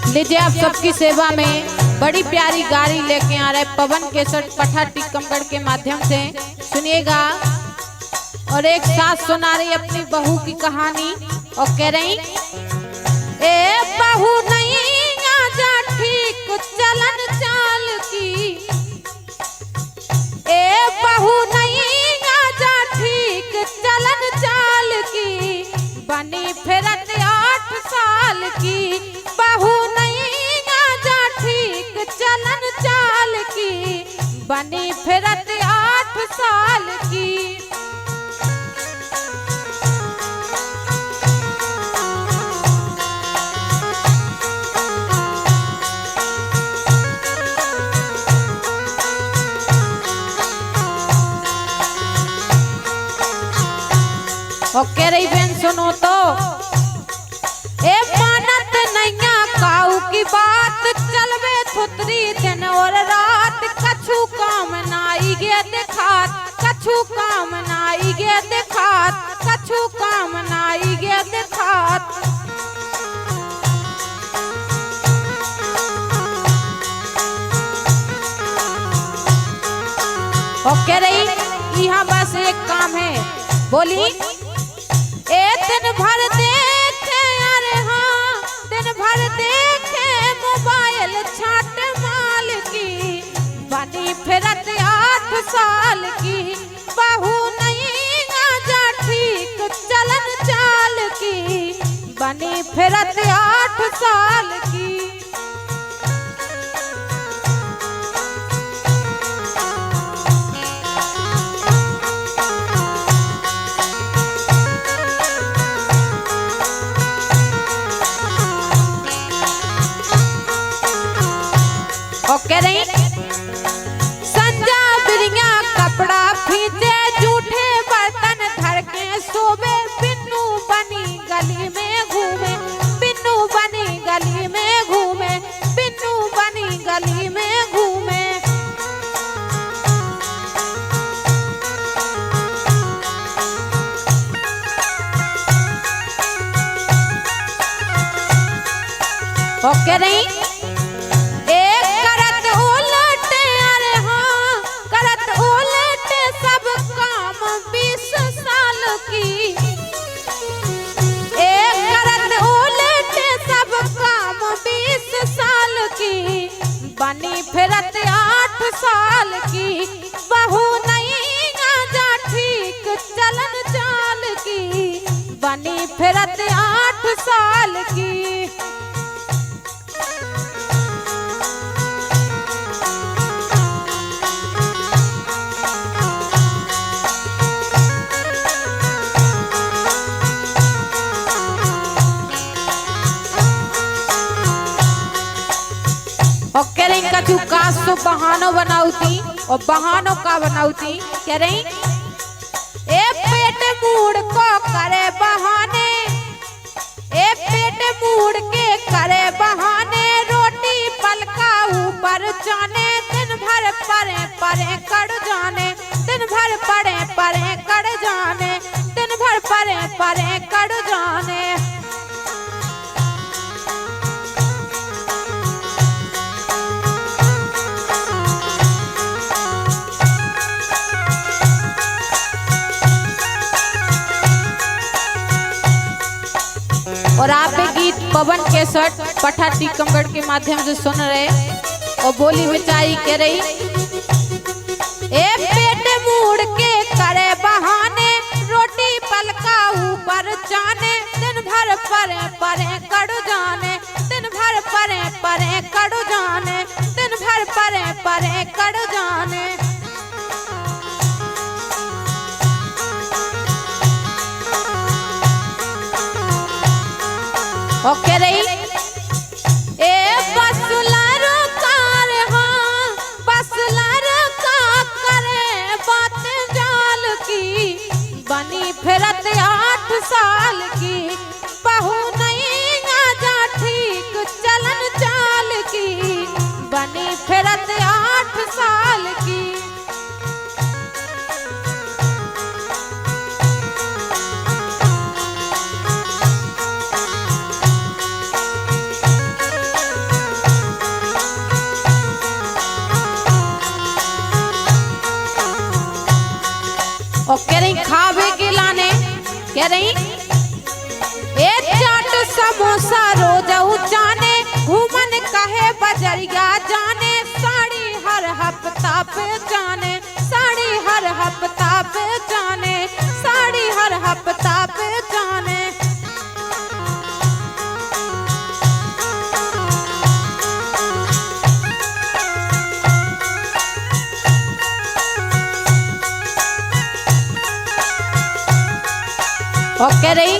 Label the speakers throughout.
Speaker 1: लीजिए आप सबकी सेवा में बड़ी प्यारी गाड़ी लेके आ रहे पवन केसट पठा टीकमगढ़ के माध्यम से सुनिएगा। और एक सास सुना रही अपनी बहू की कहानी और कह रही, ए बहू नहीं आजा ठीक चलन चाल की, ए बहू नहीं आजा ठीक चलन चाल की, बनी फिरत 8 साल की, बहू नहीं आजा ठीक चलन चाल की, बनी फिरत 8 साल की। और कह रही बहन सुनो तो, ए मानत नैया काऊ की बात, चलवे थुतरी दिन और रात, कछु काम नाई गे दिखात, कछु काम नाई गे दिखात, कछु काम नाई गे दिखात। और कह रही यहाँ बस एक काम है, बोली ए दिन भर देखे, अरे हाँ दिन भर देखे मोबाइल छाट माल की, बनी फिरत 8 साल की, बहू नहीं आजा ठीक चलन चाल की, बनी फिरत 8 साल की। और कह रही, संजा बिरिया कपड़ा फींचे, जूठे बर्तन धर के सोवे, बिन्नू बनी गली में घूमे, बिन्नू बनी गली में घूमे, बिन्नू बनी गली में घूमे। और कह रही, बनी फिरत 8 साल की, बहू नहीं आजा ठीक चलन चाल की, बनी फिरत 8 साल की। और कह रही कछु काश तो बहानो बनाऊती, और बहानो का बनाऊती, कह रही ए पेट मूड को करे बहाने, ए पेट मूड के करे बहाने, रोटी पलका ऊपर जाने, दिन भर परे परे कड़ जाने, दिन भर परे परे कड़ जाने, दिन भर परे परे कड़ जाने। और आप ये गीत पवन केसट पठा टीकमगढ़ के माध्यम से सुन रहे, और बोली बेचारी कह रही, ए पेट मूड के करे बहाने, रोटी पलका ऊपर जाने, दिन भर परे परे कड़ जाने, दिन भर परे परे कड़ जाने, दिन भर परे परे कड़ जाने। और कह रही, ए बसलर कार, हाँ बसलर का करे बात जाल की, बनी फिरत 8 8 साल की, बहू नहीं आजा ठीक चलन चाल की, बनी फिरत 8 साल की। और कह रही खावे के लाने, कह रही ए चाट समोसा रोज जाने, घूमन कहे बजरिया जाने, साड़ी हर हफ्ता पे जाने, साड़ी हर हफ्ता पे जाने, साड़ी हर हफ्ता पे जाने। और कह रही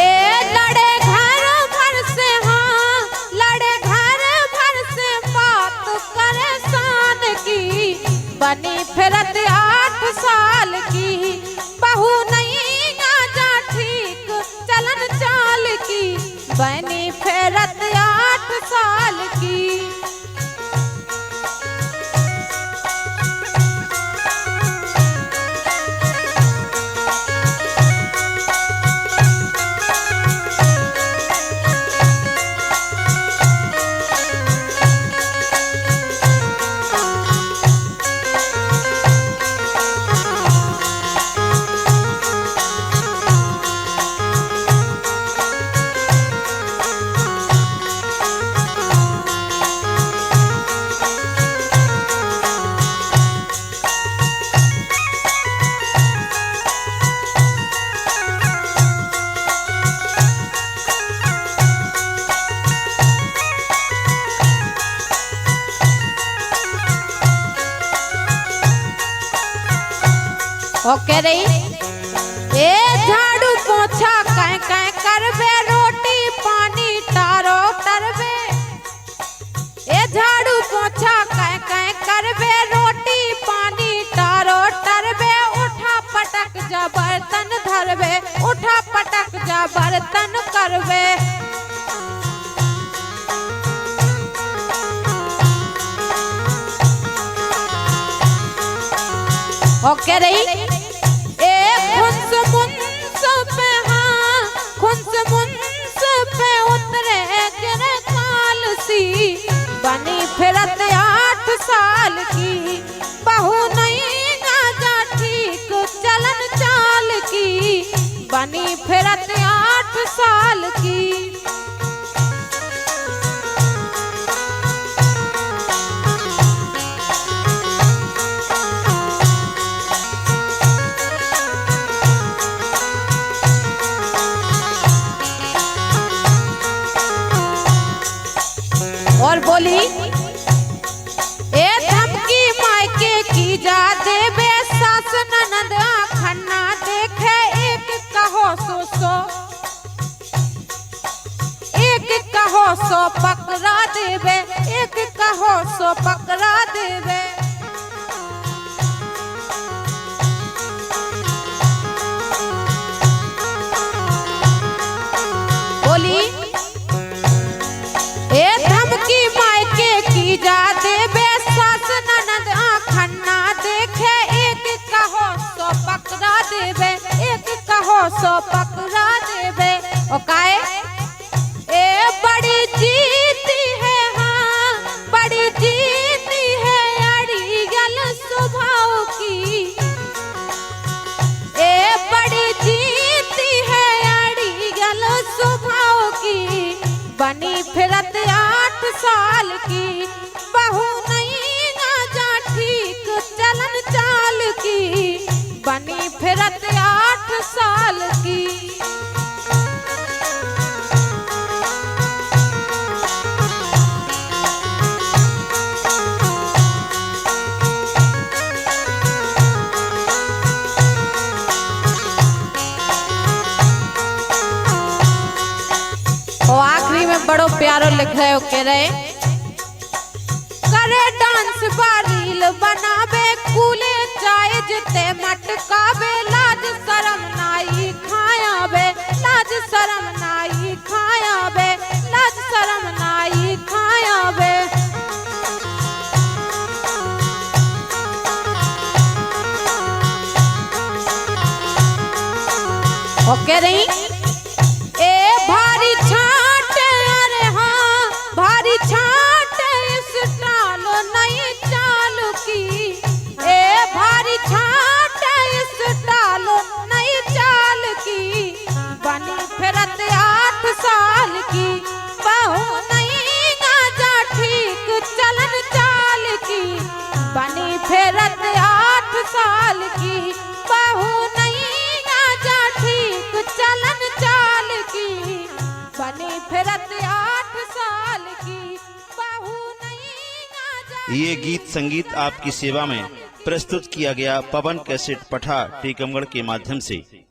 Speaker 1: ए लड़े घर भर से, हाँ लड़े घर भर से बात करे शान की, बनी फिरत 8 साल की, बहू नहीं आजा ठीक चलन चाल की, बनी फिरत 8 साल की। और कह रही ए झाड़ू पोछा कह कह करबे, रोटी पानी टारो टरबे, ए झाड़ू पोछा कह कह करबे, रोटी पानी टारो टरबे, उठा पटक जा बर्तन धरबे, उठा पटक जा बर्तन करबे। और कह रही खुंस मुंस पे, हाँ खुंस मुंस पे उतरे गिरे काल सी, बनी फिरत 8 साल की, बहू नहीं आजा ठीक चलन चाल की, बनी फिरत 8 साल की। और बोली ए धमकी मायके की जा देवे, सास ननद खन्ना देखे, एक कहो सो एक कहो सो पकड़ा देवे, एक कहो सो पकड़ा देवे। बोली ए धमकी मायके की जा देवे, सास ननद खन्ना देखे, एक कहो सो पकड़ा देवे, एक कहो सो पकड़ा देवे। ओ काए ए बड़ी जीती है, हाँ बड़ी जीती है अड़ियल स्वभाव की, ए बड़ी जीती है अड़ियल स्वभाव की, बनी फिरत 8 साल की, बहू नहीं आजा ठीक चलन चाल की, बनी फिरत 8 साल की। और आखिरी में बड़ो प्यारो लिख रहे हो, कह रहे करे डांस बारील बनावे, कूले जायज ते मटकावे, लाज शरम नाई और कह रही ए भारी छाट, अरे हाँ भारी छाट इस टाल नई चाल की, ए भारी छाट इस टाल नई चाल की, बनी फिरत 8 साल की, बहू नहीं गाजा ठीक चलन चाल की, बनी फिरत 8 साल की, बहू नहीं गाजा ठीक चलन चाल की, बनी फिरत 8 साल की, बहू नहीं गाजा।
Speaker 2: ये गीत संगीत आपकी सेवा में प्रस्तुत किया गया पवन कैसेट पठा टीकमगढ़ के माध्यम से।